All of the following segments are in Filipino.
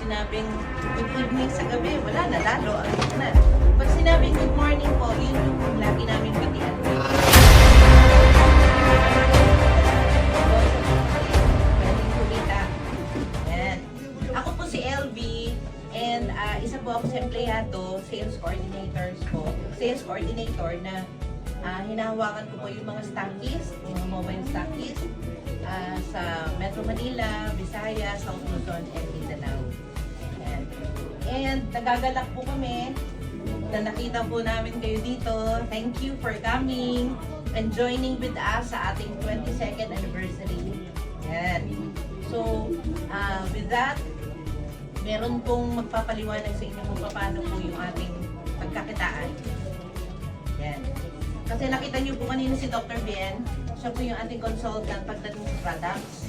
sinabing good evening sa gabi, wala na, lalo. Na. Pag sinabing good morning po, yun yung lagi namin batian. Yan. Ako po si LV and isa po ako sa empleyado, sales coordinator na hinahawakan ko po yung mga stockists, mga mobile stockists sa Metro Manila, Visayas, South Luzon, and Mindanao. And nagagalak po kami na nakita po namin kayo dito. Thank you for coming and joining with us sa ating 22nd anniversary. Yan. So, with that, meron pong magpapaliwanag sa inyo kung paano po yung ating pagkakitaan. Yan. Kasi nakita niyo po kanina si Dr. Bien, siya po yung ating consultant pagdating sa products.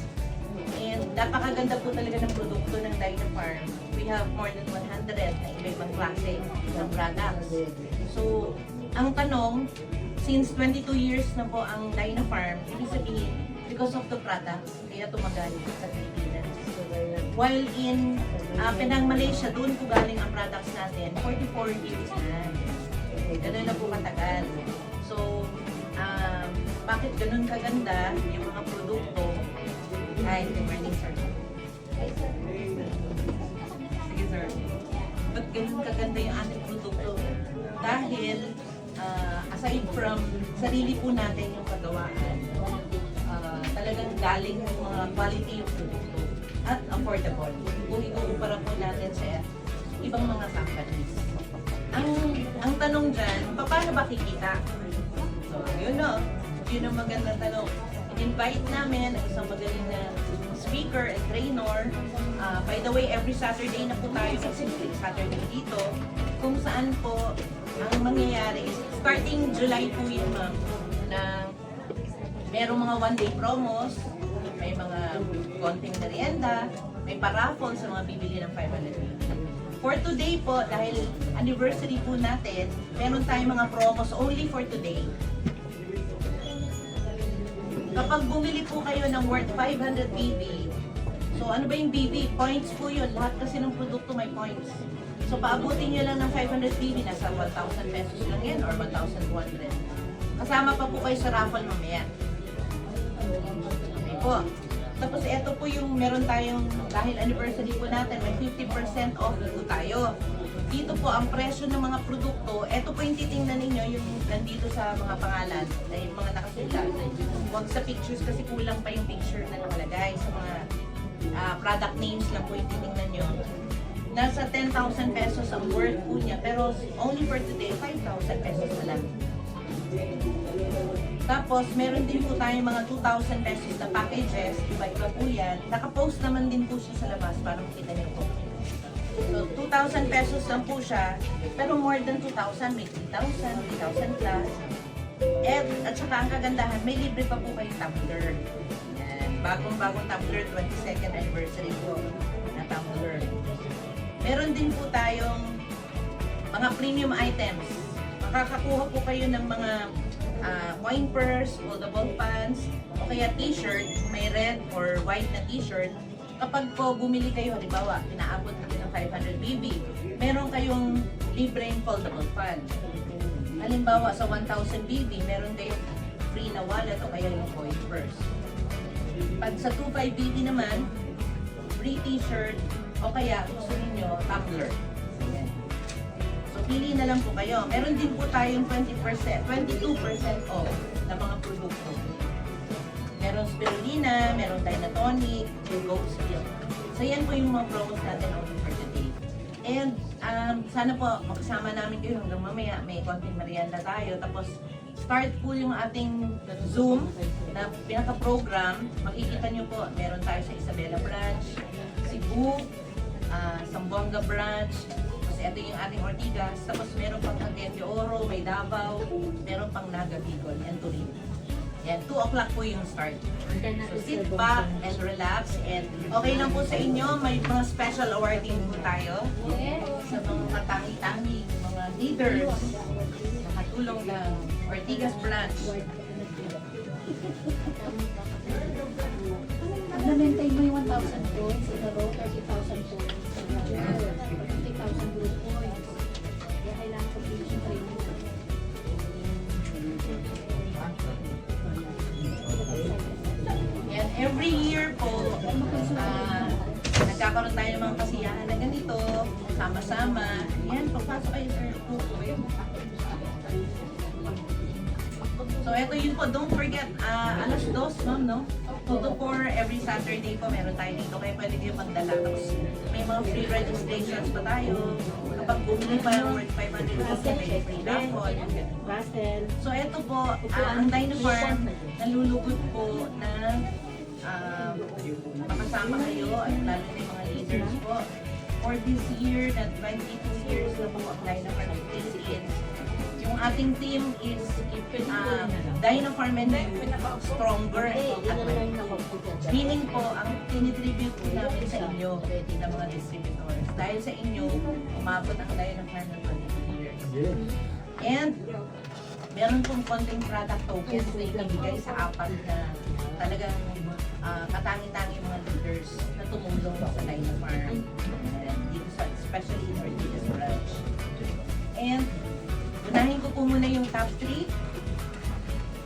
And napakaganda po talaga ng produkto ng Dynafarm. We have more than 100 na iba-ibang klase ng products. So, ang tanong, since 22 years na po ang Dynafarm, ibig sabihin, because of the products, kaya tumagal sa Pilipinas. While in Penang, Malaysia, doon po galing ang products natin, 44 years na. Ganun na po katagal. So, bakit ganun kaganda yung mga produkto? Hi, good morning, sir. Hi, sir. Sige, sir. Ba't ganun kaganda yung ating produkto? Dahil, aside from sarili po natin yung kagawaan, talagang galing yung mga quality yung produkto at affordable. Kung ikukumpara po natin sa ibang mga companies. Ang tanong dyan, paano ba kikita? So, yun no. Yun ang magandang tanong. In-invite namin ang isang magaling na speaker and trainer. By the way, every Saturday na po tayo sa Saturday dito. Kung saan po ang mangyayari is starting July po yun, ma'am, na merong mga one-day promos, may mga konting merienda, may paraffle sa mga bibili ng 500. For today po, dahil anniversary po natin, meron tayong mga promos only for today. Kapag bumili po kayo ng worth 500 BB, so ano ba yung BB? Points po yun. Lahat kasi ng produkto may points. So paabutin nyo lang ng 500 BB, nasa 1,000 pesos lang yan or 1,200. Kasama pa po kayo sa raffle mamaya. Okay po. Tapos ito po yung meron tayong, dahil anniversary po natin, may 50% off po tayo. Dito po ang presyo ng mga produkto, ito po yung titingnan ninyo, yung nandito sa mga pangalan, yung mga nakasulat. Huwag sa pictures kasi kulang pa yung picture na nakalagay. Sa mga product names lang po yung titingnan nyo. Nasa 10,000 pesos ang worth po niya, pero only for today, 5,000 pesos na lang. Tapos, meron din po tayong mga 2,000 pesos na packages, iba-iba po yan. Nakapost naman din po siya sa labas para makita niyo po. So, 2,000 pesos lang po siya, pero more than 2,000, may 3,000, 3,000 plus. At saka ang kagandahan, may libre pa po kayong tumbler. Yan. Bagong-bagong tumbler, 22nd anniversary po na tumbler. Meron din po tayong mga premium items. Makakakuha po kayo ng mga coin purse, foldable pants, o kaya t-shirt, may red or white na t-shirt. Kapag po bumili kayo, halimbawa, pinaabot natin ng 500 BB, meron kayong libreng foldable fan. Halimbawa, sa 1,000 BB, meron kayong free na wallet o kaya yung coin purse. Pag sa 2,500 BB naman, free t-shirt o kaya gusto ninyo, tumbler. So, pili na lang po kayo. Meron din po tayong 22% off na mga produkto. Meron spirulina, meron Dynatonic, yung goat's milk. So yan po yung mga promos natin only for today. And sana po makasama namin kayo hanggang mamaya. May konting merienda tayo. Tapos start po yung ating Zoom na pinaka-program. Makikita nyo po, meron tayo sa Isabela branch, Cebu, Zamboanga branch. Tapos ito yung ating Ortigas. Tapos meron pang Cagayan de Oro, may Davao, meron pang Naga Bicol, and Torino. Yan, 2 o'clock po yung start. So sit back and relax. And okay lang po sa inyo, may mga special awarding po tayo sa mga katangi-tangi, mga leaders na katulong ng Ortigas branch. Na-maintain mo yung 1,000 points in a row, 30,000 points. magkakaroon tayo ng mga kasiyahan na ganito, sama-sama. Yan, pagpasok kayo, sir. So, ito yun po. Don't forget, alas 2, ma'am, no? 2 to 4 every Saturday po meron tayo dito. Kaya pwede kayo magdala. Tapos, may mga free registrations pa tayo. Kapag bumili pa yung worth 500 may free raffle. So, ito po, ang Dino Farm, nalulugod po na makasama kayo at lalo na yung mga leaders po. For this year, na 22 years na po ang Dino Farm is yung ating team is Dino Farm and Stronger at meaning po, ang tinitribute po namin sa inyo na mga distributors. Dahil sa inyo, umabot ang Dino Farm ng 22 years. And meron pong konting product tokens na ibigay sa apat na talagang katangi-tangi mga leaders na tumulong sa Dino Farm. Dito sa, especially in Ortigas branch. And unahin ko po muna yung top 3.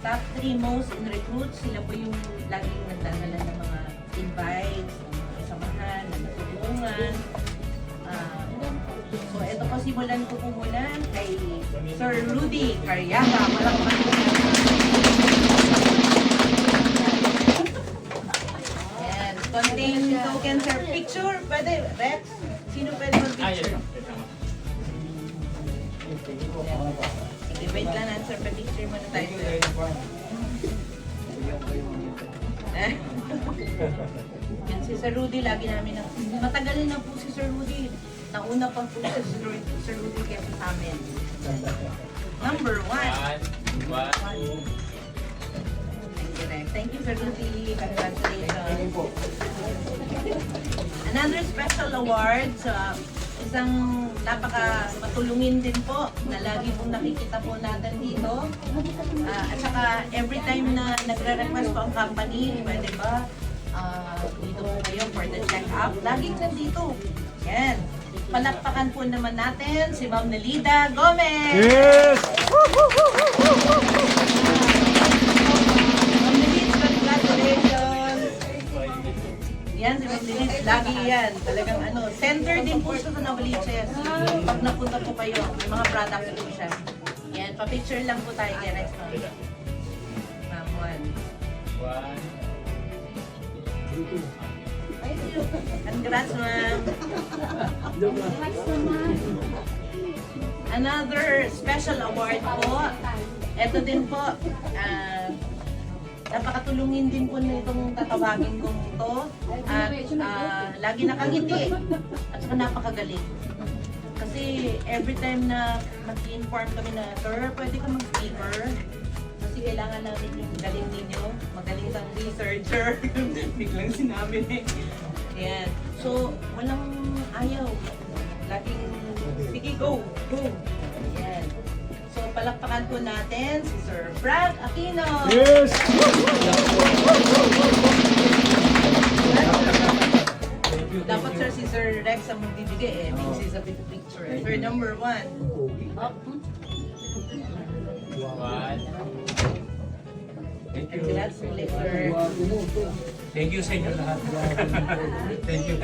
Top 3 most in recruits. Sila po yung laging nagdadala ng mga invites, ng mga kasamahan, ng natulungan. So, ito po, simulan ko po muna kay Sir Rudy Carriaga. Walang and contain token, sir. Picture? Pwede, Rex? Sino pwede mag-picture? Sige, wait lang na, sir. Pa-picture muna tayo, sir. Yan si Sir Rudy, lagi namin na. Matagalin na po si Sir Rudy. Nauna pa po si Sir Rudy kesa sa amin. Number 1. Thank you, Sir Rudy. Congratulations. Another special award sa isang napaka-matulungin din po na lagi pong nakikita po natin dito. At saka every time na nagre-request po ang company, pwede ba dito po kayo for the check-up. Laging nandito. Yan. Palakpakan po naman natin si Ma'am Nelida Gomez. Yes! Ma'am Nelida, congratulations. Yan, si Ma'am Nelida, lagi yan. Talagang center din po siya sa Novaliches. Pag napunta po kayo, may mga products po siya. Yan, pa-picture lang po tayo kay Rex. Ma'am, 1. Congrats, ma'am. Another special award po. Ito din po. Napakatulungin din po na itong tatawagin kong ito. At lagi nakangiti. At saka napakagaling. Kasi every time na mag-inform kami na, sir, pwede ka mag-speaker. Kasi kailangan namin yung galing ninyo. Magaling kang researcher. Biglang sinabi eh. Ayan. So, walang ayaw. Laging, sige, go! Go! Ayan. So, palakpakan po natin si Sir Frank Aquino. Yes! Dapat, sir, si Sir Rex ang magbibigay eh. This is a bit picture. Sir, number 1. Up. Congrats ulit, sir. Thank you sa inyo lahat. Thank you.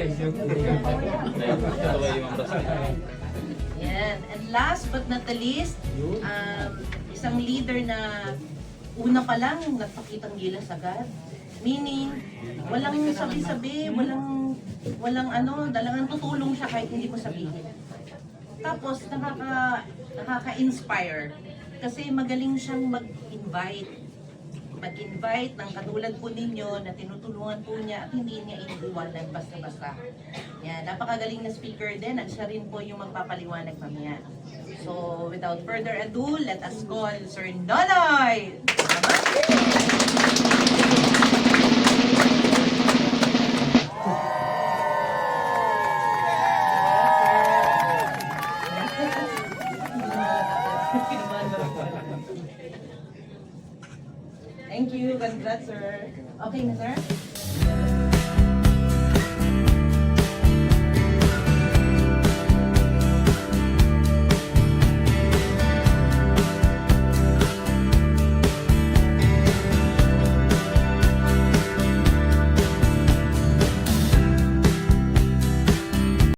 Yan. And last but not the least, isang leader na una pa lang nagpakitang gilas agad. Meaning, walang sabi-sabi, walang talagang tutulong siya kahit hindi mo sabihin. Tapos, nakaka-inspire. Kasi magaling siyang mag-invite ng katulad po ninyo na tinutulungan po niya at hindi niya iniiwanan basta-basta. Yan, napakagaling na speaker din at siya rin po yung magpapaliwanag mamaya. So, without further ado, let us call Sir Nonoy! Thank you. Congrats, sir. Okay na, sir?